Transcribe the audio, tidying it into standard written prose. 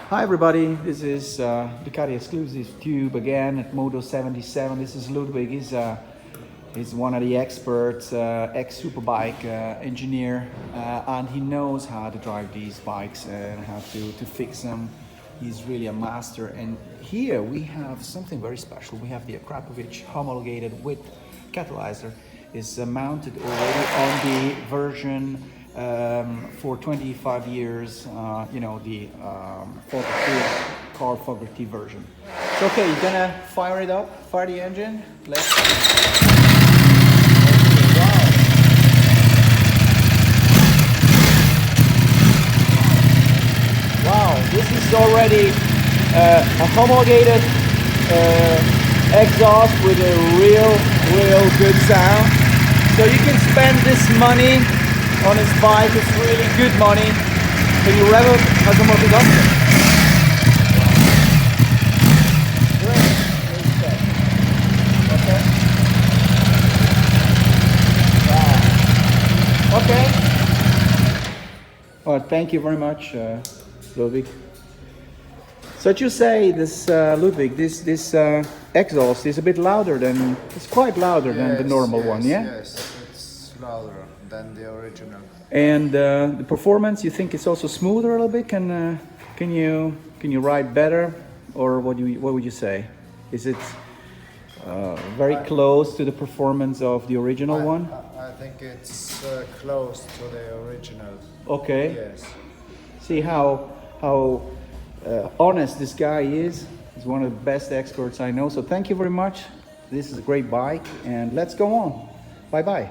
Hi everybody, this is Ducati exclusive tube again at Moto 77. This is Ludwig. He's one of the experts, ex-superbike engineer, and he knows how to drive these bikes and how to fix them. He's really a master. And here we have something very special. We have the Akrapovic homologated with catalyzer. Is mounted already on the version for 25 years, the car Fogarty version. So okay, you're gonna fire it up, fire the engine. Let's wow, this is already a homologated exhaust with a real good sound. So you can spend this money on his bike. It's really good money. Can you rev it? Has a motivatie? Okay. Well, thank you very much, Ludwig. So you say this, Ludwig, this exhaust is a bit louder than, it's quite louder than the normal one, yeah? Yes, it's louder than the original. And the performance, you think it's also smoother a little bit? Can you ride better, or what would you say? Is it very close to the performance of the original one? I think it's close to the original. Okay. Yes. See how honest this guy is. He's one of the best experts I know. So thank you very much. This is a great bike, and let's go on. Bye bye.